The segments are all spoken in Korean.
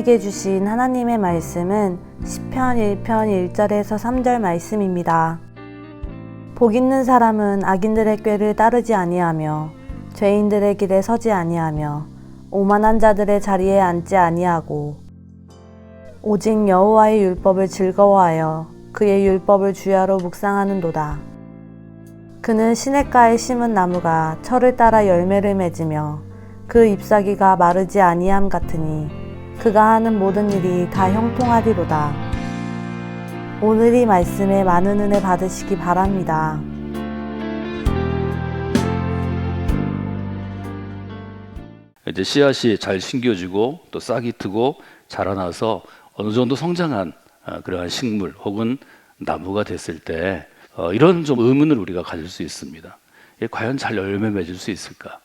우리에게 주신 하나님의 말씀은 시편 1편 1절에서 3절 말씀입니다. 복 있는 사람은 악인들의 꾀를 따르지 아니하며 죄인들의 길에 서지 아니하며 오만한 자들의 자리에 앉지 아니하고 오직 여호와의 율법을 즐거워하여 그의 율법을 주야로 묵상하는도다. 그는 시냇가에 심은 나무가 철을 따라 열매를 맺으며 그 잎사귀가 마르지 아니함 같으니 그가 하는 모든 일이 다 형통하리로다. 오늘 이 말씀에 많은 은혜 받으시기 바랍니다. 이제 씨앗이 잘 심겨지고 또 싹이 트고 자라나서 어느 정도 성장한 그러한 식물 혹은 나무가 됐을 때 이런 좀 의문을 우리가 가질 수 있습니다. 과연 잘 열매 맺을 수 있을까?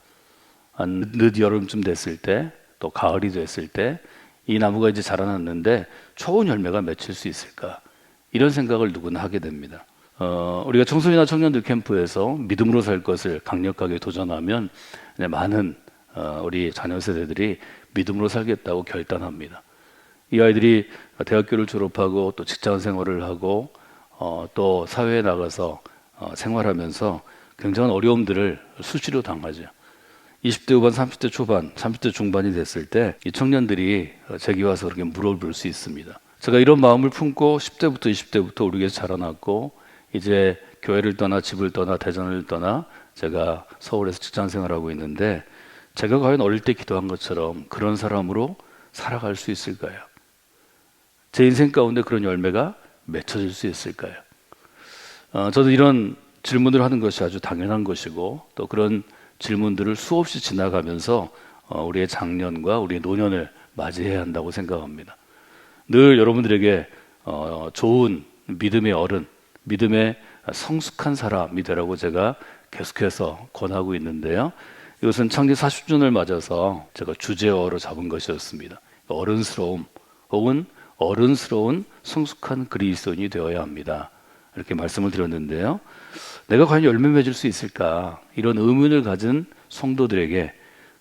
늦 여름쯤 됐을 때 또 가을이 됐을 때 이 나무가 이제 자라났는데 좋은 열매가 맺힐 수 있을까? 이런 생각을 누구나 하게 됩니다. 우리가 청소년이나 청년들 캠프에서 믿음으로 살 것을 강력하게 도전하면 많은 우리 자녀 세대들이 믿음으로 살겠다고 결단합니다. 이 아이들이 대학교를 졸업하고 또 직장 생활을 하고 또 사회에 나가서 생활하면서 굉장한 어려움들을 수시로 당하죠. 20대 후반, 30대 초반, 30대 중반이 됐을 때 이 청년들이 제게 와서 그렇게 물어볼 수 있습니다. 제가 이런 마음을 품고 10대부터 20대부터 우리 교회에서 자라났고 이제 교회를 떠나 집을 떠나 대전을 떠나 제가 서울에서 직장 생활하고 있는데 제가 과연 어릴 때 기도한 것처럼 그런 사람으로 살아갈 수 있을까요? 제 인생 가운데 그런 열매가 맺혀질 수 있을까요? 저도 이런 질문을 하는 것이 아주 당연한 것이고 또 그런 질문들을 수없이 지나가면서 우리의 장년과 우리의 노년을 맞이해야 한다고 생각합니다. 늘 여러분들에게 좋은 믿음의 어른, 믿음의 성숙한 사람이 되라고 제가 계속해서 권하고 있는데요. 이것은 창립 40주년을 맞아서 제가 주제어로 잡은 것이었습니다. 어른스러움 혹은 어른스러운 성숙한 그리스도인이 되어야 합니다. 이렇게 말씀을 드렸는데요. 내가 과연 열매 맺을 수 있을까? 이런 의문을 가진 성도들에게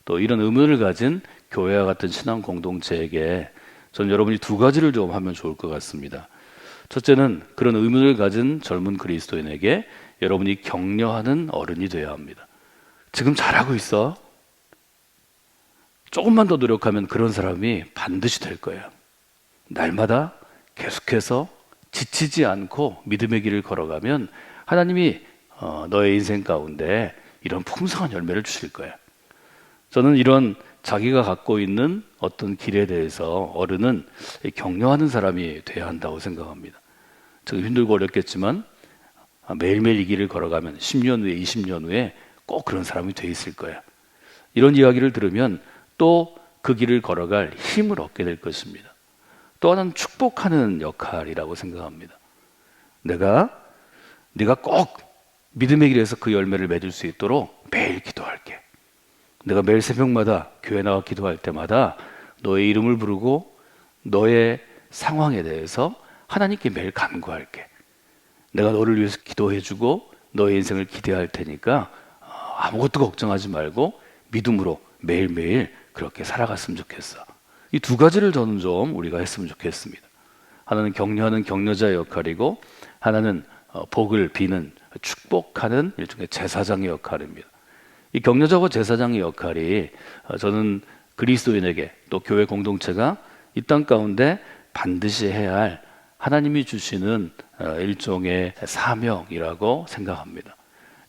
또 이런 의문을 가진 교회와 같은 신앙 공동체에게 저는 여러분이 두 가지를 좀 하면 좋을 것 같습니다. 첫째는 그런 의문을 가진 젊은 그리스도인에게 여러분이 격려하는 어른이 되어야 합니다. 지금 잘하고 있어. 조금만 더 노력하면 그런 사람이 반드시 될 거예요. 날마다 계속해서 지치지 않고 믿음의 길을 걸어가면 하나님이 너의 인생 가운데 이런 풍성한 열매를 주실 거예요. 저는 이런 자기가 갖고 있는 어떤 길에 대해서 어른은 격려하는 사람이 돼야 한다고 생각합니다. 제가 힘들고 어렵겠지만 매일매일 이 길을 걸어가면 10년 후에 20년 후에 꼭 그런 사람이 돼 있을 거예요. 이런 이야기를 들으면 또 그 길을 걸어갈 힘을 얻게 될 것입니다. 또 하나는 축복하는 역할이라고 생각합니다. 네가 꼭 믿음의 길에서 그 열매를 맺을 수 있도록 매일 기도할게. 내가 매일 새벽마다 교회 나와 기도할 때마다 너의 이름을 부르고 너의 상황에 대해서 하나님께 매일 간구할게. 내가 너를 위해서 기도해주고 너의 인생을 기대할 테니까 아무것도 걱정하지 말고 믿음으로 매일매일 그렇게 살아갔으면 좋겠어. 이 두 가지를 저는 좀 우리가 했으면 좋겠습니다. 하나는 격려하는 격려자의 역할이고 하나는 복을 비는 축복하는 일종의 제사장의 역할입니다. 이 격려자와 제사장의 역할이 저는 그리스도인에게 또 교회 공동체가 이 땅 가운데 반드시 해야 할 하나님이 주시는 일종의 사명이라고 생각합니다.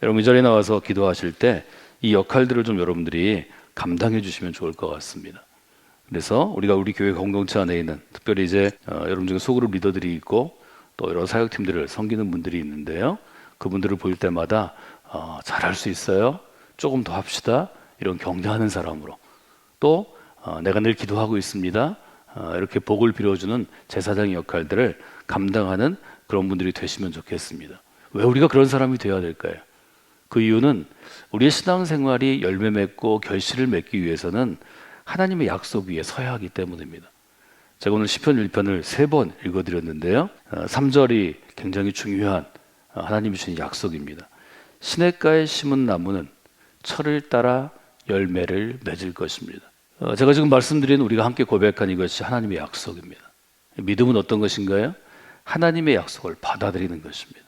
여러분 이 자리에 나와서 기도하실 때 이 역할들을 좀 여러분들이 감당해 주시면 좋을 것 같습니다. 그래서 우리가 우리 교회 공동체 안에 있는 특별히 이제 여러분 중에 소그룹 리더들이 있고 또 여러 사역팀들을 섬기는 분들이 있는데요. 그분들을 볼 때마다 잘할 수 있어요. 조금 더 합시다. 이런 격려하는 사람으로 또 내가 늘 기도하고 있습니다. 이렇게 복을 빌어주는 제사장의 역할들을 감당하는 그런 분들이 되시면 좋겠습니다. 왜 우리가 그런 사람이 되어야 될까요? 그 이유는 우리의 신앙생활이 열매 맺고 결실을 맺기 위해서는 하나님의 약속 위에 서야 하기 때문입니다. 제가 오늘 시편 1편을 3번 읽어드렸는데요. 3절이 굉장히 중요한 하나님이 주신 약속입니다. 시냇가에 심은 나무는 철을 따라 열매를 맺을 것입니다. 제가 지금 말씀드린 우리가 함께 고백한 이것이 하나님의 약속입니다. 믿음은 어떤 것인가요? 하나님의 약속을 받아들이는 것입니다.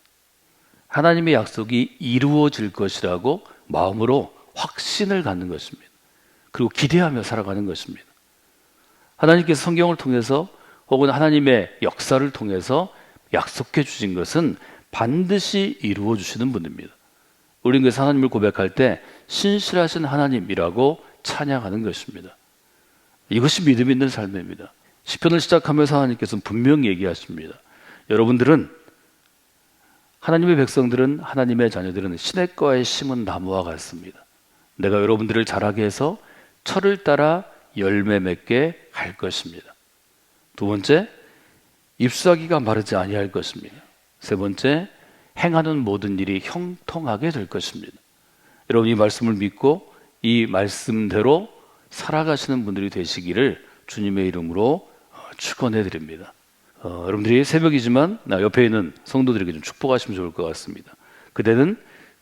하나님의 약속이 이루어질 것이라고 마음으로 확신을 갖는 것입니다. 그리고 기대하며 살아가는 것입니다. 하나님께서 성경을 통해서 혹은 하나님의 역사를 통해서 약속해 주신 것은 반드시 이루어 주시는 분입니다. 우리는 그래서 하나님을 고백할 때 신실하신 하나님이라고 찬양하는 것입니다. 이것이 믿음 있는 삶입니다. 시편을 시작하면서 하나님께서는 분명히 얘기하십니다. 여러분들은, 하나님의 백성들은, 하나님의 자녀들은 시냇가에 심은 나무와 같습니다. 내가 여러분들을 자라게 해서 철을 따라 열매 맺게 할 것입니다. 두 번째, 잎사귀가 마르지 아니할 것입니다. 세 번째, 행하는 모든 일이 형통하게 될 것입니다. 여러분, 이 말씀을 믿고 이 말씀대로 살아가시는 분들이 되시기를 주님의 이름으로 축원해 드립니다. 여러분들이 새벽이지만 옆에 있는 성도들에게 좀 축복하시면 좋을 것 같습니다. 그대는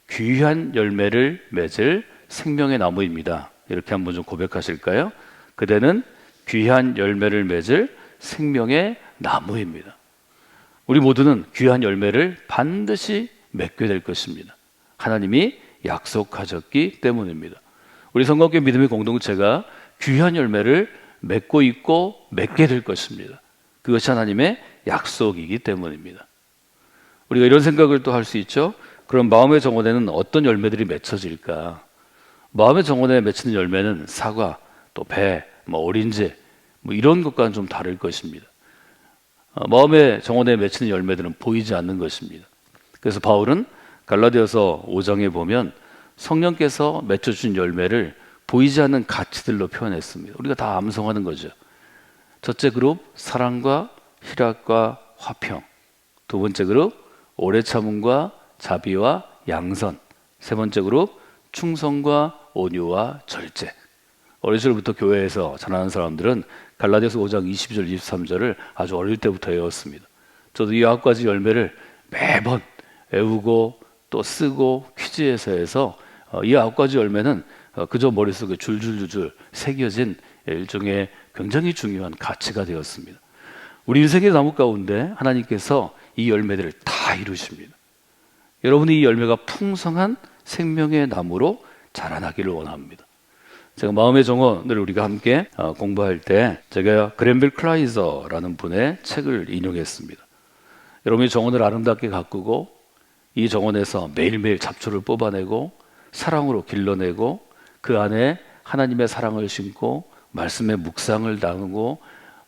귀한 열매를 맺을 생명의 나무입니다. 이렇게 한번 좀 고백하실까요? 그대는 귀한 열매를 맺을 생명의 나무입니다. 우리 모두는 귀한 열매를 반드시 맺게 될 것입니다. 하나님이 약속하셨기 때문입니다. 우리 성곽교회 믿음의 공동체가 귀한 열매를 맺고 있고 맺게 될 것입니다. 그것이 하나님의 약속이기 때문입니다. 우리가 이런 생각을 또 할 수 있죠. 그럼 마음의 정원에는 어떤 열매들이 맺혀질까? 마음의 정원에 맺히는 열매는 사과, 또 배, 오린지 이런 것과는 좀 다를 것입니다. 마음의 정원에 맺히는 열매들은 보이지 않는 것입니다. 그래서 바울은 갈라디아서 5장에 보면 성령께서 맺혀준 열매를 보이지 않는 가치들로 표현했습니다. 우리가 다 암송하는 거죠. 첫째 그룹, 사랑과 희락과 화평. 두 번째 그룹, 오래 참음과 자비와 양선. 세 번째 그룹, 충성과 온유와 절제. 어릴 적부터 교회에서 자라는 사람들은 갈라디아서 5장 22절 23절을 아주 어릴 때부터 외웠습니다. 저도 이 9가지 열매를 매번 외우고 또 쓰고 퀴즈에서 해서 이 9가지 열매는 그저 머릿속에 줄줄줄줄 새겨진 일종의 굉장히 중요한 가치가 되었습니다. 우리 인생의 나무 가운데 하나님께서 이 열매들을 다 이루십니다. 여러분이 이 열매가 풍성한 생명의 나무로 자라나기를 원합니다. 제가 마음의 정원을 우리가 함께 공부할 때 제가 그랜빌 클라이저라는 분의 책을 인용했습니다. 여러분이 정원을 아름답게 가꾸고 이 정원에서 매일매일 잡초를 뽑아내고 사랑으로 길러내고 그 안에 하나님의 사랑을 심고 말씀의 묵상을 나누고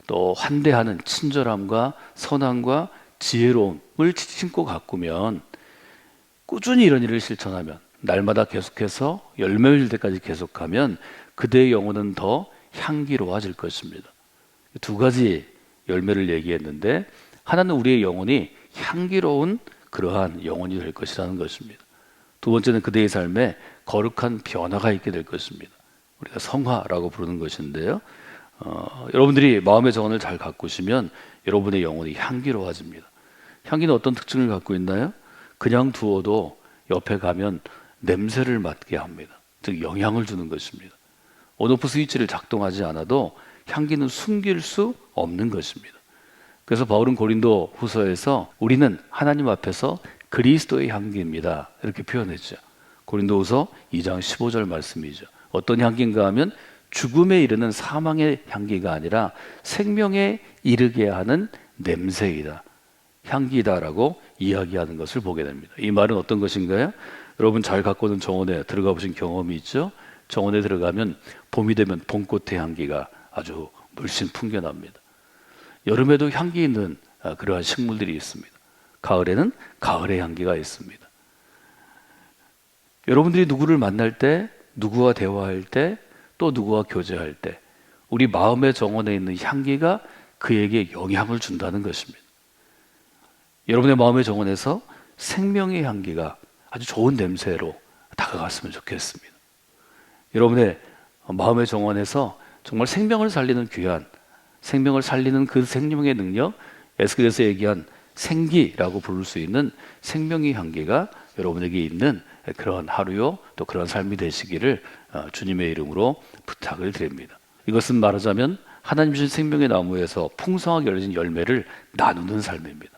또 환대하는 친절함과 선함과 지혜로움을 심고 가꾸면, 꾸준히 이런 일을 실천하면, 날마다 계속해서 열매 맺을 때까지 계속하면 그대의 영혼은 더 향기로워질 것입니다. 두 가지 열매를 얘기했는데, 하나는 우리의 영혼이 향기로운 그러한 영혼이 될 것이라는 것입니다. 두 번째는 그대의 삶에 거룩한 변화가 있게 될 것입니다. 우리가 성화라고 부르는 것인데요. 여러분들이 마음의 정원을 잘 가꾸시면 여러분의 영혼이 향기로워집니다. 향기는 어떤 특징을 갖고 있나요? 그냥 두어도 옆에 가면 냄새를 맡게 합니다. 즉 영향을 주는 것입니다. 온오프 스위치를 작동하지 않아도 향기는 숨길 수 없는 것입니다. 그래서 바울은 고린도 후서에서 우리는 하나님 앞에서 그리스도의 향기입니다, 이렇게 표현했죠. 고린도 후서 2장 15절 말씀이죠. 어떤 향기인가 하면 죽음에 이르는 사망의 향기가 아니라 생명에 이르게 하는 냄새이다, 향기다라고 이야기하는 것을 보게 됩니다. 이 말은 어떤 것인가요? 여러분 잘 가꾸는 정원에 들어가 보신 경험이 있죠? 정원에 들어가면 봄이 되면 봄꽃의 향기가 아주 물씬 풍겨납니다. 여름에도 향기 있는 그러한 식물들이 있습니다. 가을에는 가을의 향기가 있습니다. 여러분들이 누구를 만날 때, 누구와 대화할 때, 또 누구와 교제할 때 우리 마음의 정원에 있는 향기가 그에게 영향을 준다는 것입니다. 여러분의 마음의 정원에서 생명의 향기가 아주 좋은 냄새로 다가갔으면 좋겠습니다. 여러분의 마음의 정원에서 정말 생명을 살리는 귀한, 생명을 살리는 그 생명의 능력, 에스겔에서 얘기한 생기라고 부를 수 있는 생명의 향기가 여러분에게 있는 그런 하루요, 또 그런 삶이 되시기를 주님의 이름으로 부탁을 드립니다. 이것은 말하자면 하나님 주신 생명의 나무에서 풍성하게 열린 열매를 나누는 삶입니다.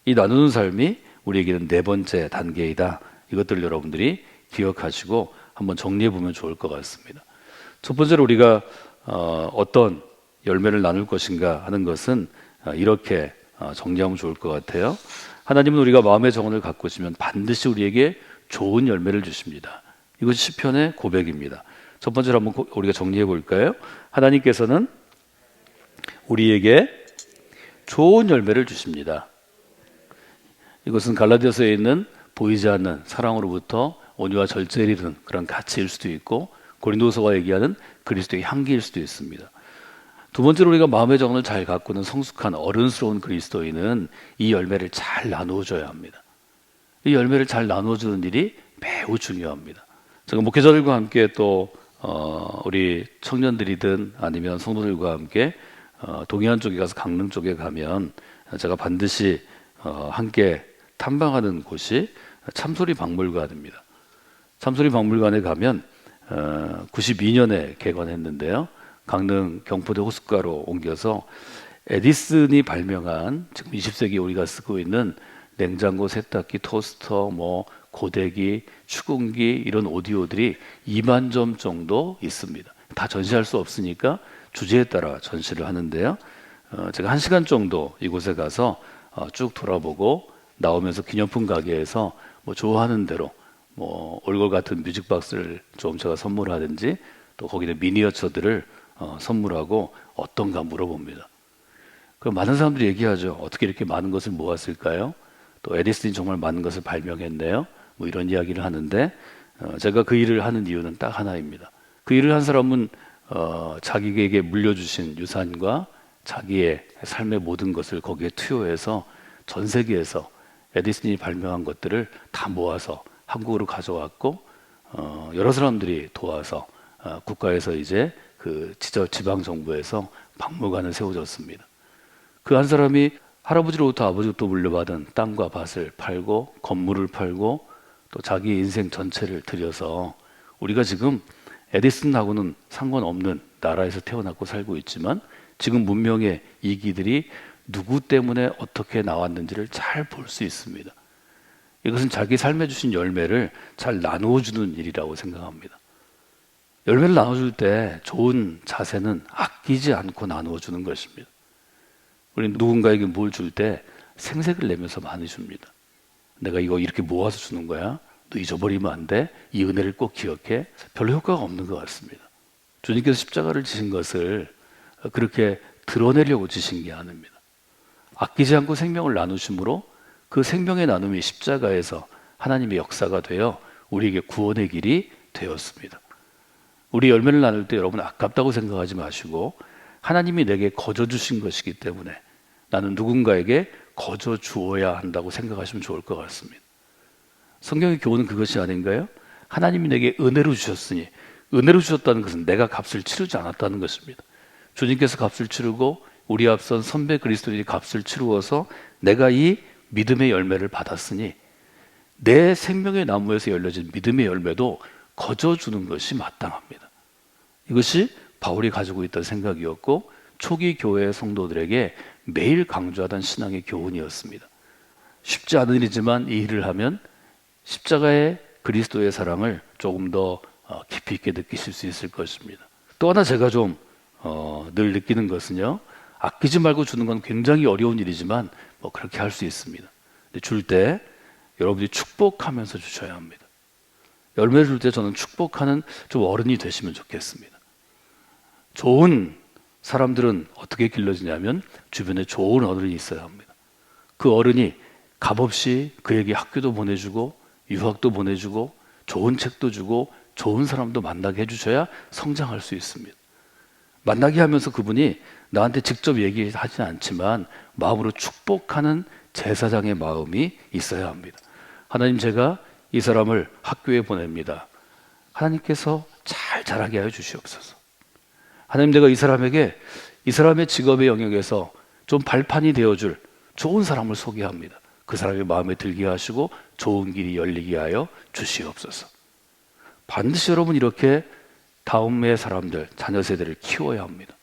이 나누는 삶이 우리에게는 네 번째 단계이다. 이것들 여러분들이 기억하시고 한번 정리해 보면 좋을 것 같습니다. 첫 번째로 우리가 어떤 열매를 나눌 것인가 하는 것은 이렇게 정리하면 좋을 것 같아요. 하나님은 우리가 마음의 정원을 가꾸시면 반드시 우리에게 좋은 열매를 주십니다. 이것이 시편의 고백입니다. 첫 번째로 한번 우리가 정리해 볼까요? 하나님께서는 우리에게 좋은 열매를 주십니다. 이것은 갈라디아서에 있는 보이지 않는 사랑으로부터 온유와 절제를 이루는 그런 가치일 수도 있고, 고린도서가 얘기하는 그리스도의 향기일 수도 있습니다. 두 번째로 우리가 마음의 정원을 잘 가꾸는 성숙한 어른스러운 그리스도인은 이 열매를 잘 나누어줘야 합니다. 이 열매를 잘 나누어주는 일이 매우 중요합니다. 제가 목회자들과 함께 또 우리 청년들이든 아니면 성도들과 함께 동해안 쪽에 가서 강릉 쪽에 가면 제가 반드시 함께 탐방하는 곳이 참소리 박물관입니다. 참소리 박물관에 가면 92년에 개관했는데요. 강릉 경포대 호숫가로 옮겨서 에디슨이 발명한 지금 20세기 우리가 쓰고 있는 냉장고, 세탁기, 토스터, 고데기, 추궁기 이런 오디오들이 2만 점 정도 있습니다. 다 전시할 수 없으니까 주제에 따라 전시를 하는데요. 제가 1시간 정도 이곳에 가서 쭉 돌아보고 나오면서 기념품 가게에서 좋아하는 대로 올걸 같은 뮤직박스를 좀 제가 선물하든지 또 거기는 미니어처들을 선물하고 어떤가 물어봅니다. 그럼 많은 사람들이 얘기하죠. 어떻게 이렇게 많은 것을 모았을까요? 또 에디슨이 정말 많은 것을 발명했네요. 이런 이야기를 하는데 제가 그 일을 하는 이유는 딱 하나입니다. 그 일을 한 사람은 자기에게 물려주신 유산과 자기의 삶의 모든 것을 거기에 투여해서 전 세계에서 에디슨이 발명한 것들을 다 모아서 한국으로 가져왔고 여러 사람들이 도와서 국가에서 이제 그 지방 정부에서 박물관을 세워졌습니다. 그 한 사람이 할아버지로부터 아버지로부터 물려받은 땅과 밭을 팔고 건물을 팔고 또 자기 인생 전체를 들여서 우리가 지금 에디슨하고는 상관없는 나라에서 태어났고 살고 있지만 지금 문명의 이기들이 누구 때문에 어떻게 나왔는지를 잘 볼 수 있습니다. 이것은 자기 삶에 주신 열매를 잘 나누어주는 일이라고 생각합니다. 열매를 나눠줄 때 좋은 자세는 아끼지 않고 나누어주는 것입니다. 우리 누군가에게 뭘 줄 때 생색을 내면서 많이 줍니다. 내가 이거 이렇게 모아서 주는 거야. 너 잊어버리면 안 돼. 이 은혜를 꼭 기억해. 별로 효과가 없는 것 같습니다. 주님께서 십자가를 지신 것을 그렇게 드러내려고 지신 게 아닙니다. 아끼지 않고 생명을 나누심으로 그 생명의 나눔이 십자가에서 하나님의 역사가 되어 우리에게 구원의 길이 되었습니다. 우리 열매를 나눌 때 여러분 아깝다고 생각하지 마시고 하나님이 내게 거저 주신 것이기 때문에 나는 누군가에게 거저 주어야 한다고 생각하시면 좋을 것 같습니다. 성경의 교훈은 그것이 아닌가요? 하나님이 내게 은혜로 주셨으니, 은혜로 주셨다는 것은 내가 값을 치르지 않았다는 것입니다. 주님께서 값을 치르고 우리 앞선 선배 그리스도인이 값을 치루어서 내가 이 믿음의 열매를 받았으니 내 생명의 나무에서 열려진 믿음의 열매도 거저 주는 것이 마땅합니다. 이것이 바울이 가지고 있던 생각이었고 초기 교회의 성도들에게 매일 강조하던 신앙의 교훈이었습니다. 쉽지 않은 일이지만 이 일을 하면 십자가의 그리스도의 사랑을 조금 더 깊이 있게 느끼실 수 있을 것입니다. 또 하나 제가 좀 늘 느끼는 것은요, 아끼지 말고 주는 건 굉장히 어려운 일이지만 그렇게 할 수 있습니다. 줄 때 여러분이 축복하면서 주셔야 합니다. 열매를 줄 때 저는 축복하는 좀 어른이 되시면 좋겠습니다. 좋은 사람들은 어떻게 길러지냐면 주변에 좋은 어른이 있어야 합니다. 그 어른이 값없이 그에게 학교도 보내주고 유학도 보내주고 좋은 책도 주고 좋은 사람도 만나게 해주셔야 성장할 수 있습니다. 만나게 하면서 그분이 나한테 직접 얘기하지 않지만 마음으로 축복하는 제사장의 마음이 있어야 합니다. 하나님, 제가 이 사람을 학교에 보냅니다. 하나님께서 잘 자라게 하여 주시옵소서. 하나님, 내가 이 사람에게 이 사람의 직업의 영역에서 좀 발판이 되어줄 좋은 사람을 소개합니다. 그 사람의 마음에 들게 하시고 좋은 길이 열리게 하여 주시옵소서. 반드시 여러분 이렇게 다음의 사람들, 자녀 세대를 키워야 합니다.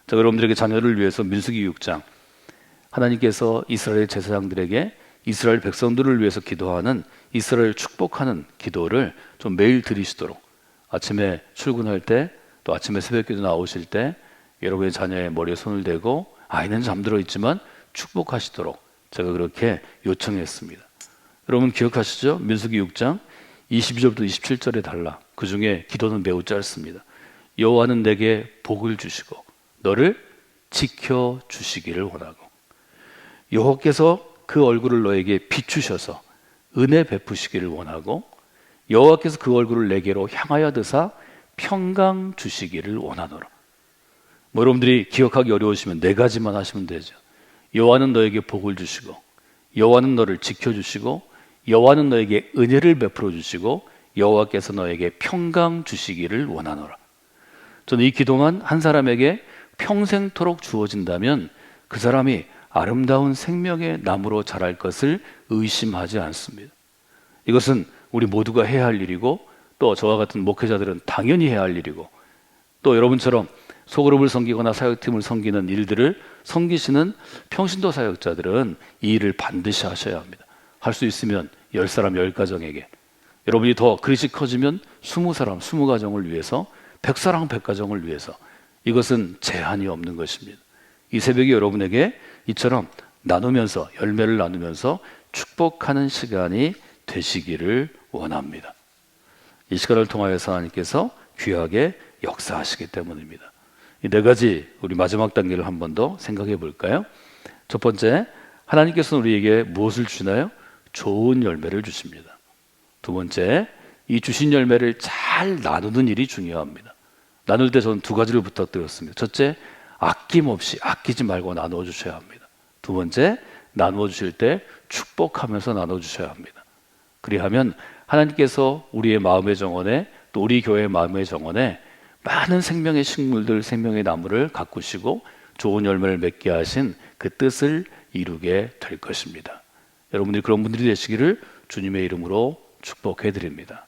자, 여러분들에게 자녀를 위해서 민수기 6장, 하나님께서 이스라엘 제사장들에게 이스라엘 백성들을 위해서 기도하는 이스라엘 축복하는 기도를 좀 매일 드리시도록, 아침에 출근할 때, 또 아침에 새벽기도 나오실 때 여러분의 자녀의 머리에 손을 대고 아이는 잠들어 있지만 축복하시도록 제가 그렇게 요청했습니다. 여러분 기억하시죠? 민수기 6장 22절부터 27절에 달라. 그 중에 기도는 매우 짧습니다. 여호와는 내게 복을 주시고 너를 지켜주시기를 원하고, 여호와께서 그 얼굴을 너에게 비추셔서 은혜 베푸시기를 원하고, 여호와께서 그 얼굴을 내게로 향하여 드사 평강 주시기를 원하노라. 뭐 여러분들이 기억하기 어려우시면 네 가지만 하시면 되죠. 여호와는 너에게 복을 주시고, 여호와는 너를 지켜주시고, 여호와는 너에게 은혜를 베풀어 주시고, 여호와께서 너에게 평강 주시기를 원하노라. 저는 이 기도만 한 사람에게 평생토록 주어진다면 그 사람이 아름다운 생명의 나무로 자랄 것을 의심하지 않습니다. 이것은 우리 모두가 해야 할 일이고, 또 저와 같은 목회자들은 당연히 해야 할 일이고, 또 여러분처럼 소그룹을 섬기거나 사역팀을 섬기는 일들을 섬기시는 평신도 사역자들은 이 일을 반드시 하셔야 합니다. 할 수 있으면 10사람 10가정에게, 여러분이 더 그릇이 커지면 20사람 20가정을 위해서, 100사람 100가정을 위해서, 이것은 제한이 없는 것입니다. 이 새벽에 여러분에게 이처럼 나누면서, 열매를 나누면서 축복하는 시간이 되시기를 원합니다. 이 시간을 통하여서 하나님께서 귀하게 역사하시기 때문입니다. 이 네 가지 우리 마지막 단계를 한 번 더 생각해 볼까요? 첫 번째, 하나님께서는 우리에게 무엇을 주시나요? 좋은 열매를 주십니다. 두 번째, 이 주신 열매를 잘 나누는 일이 중요합니다. 나눌 때 저는 두 가지를 부탁드렸습니다. 첫째, 아낌없이, 아끼지 말고 나누어 주셔야 합니다. 두 번째, 나누어 주실 때 축복하면서 나눠 주셔야 합니다. 그리하면 하나님께서 우리의 마음의 정원에, 또 우리 교회의 마음의 정원에 많은 생명의 식물들, 생명의 나무를 가꾸시고 좋은 열매를 맺게 하신 그 뜻을 이루게 될 것입니다. 여러분들이 그런 분들이 되시기를 주님의 이름으로 축복해 드립니다.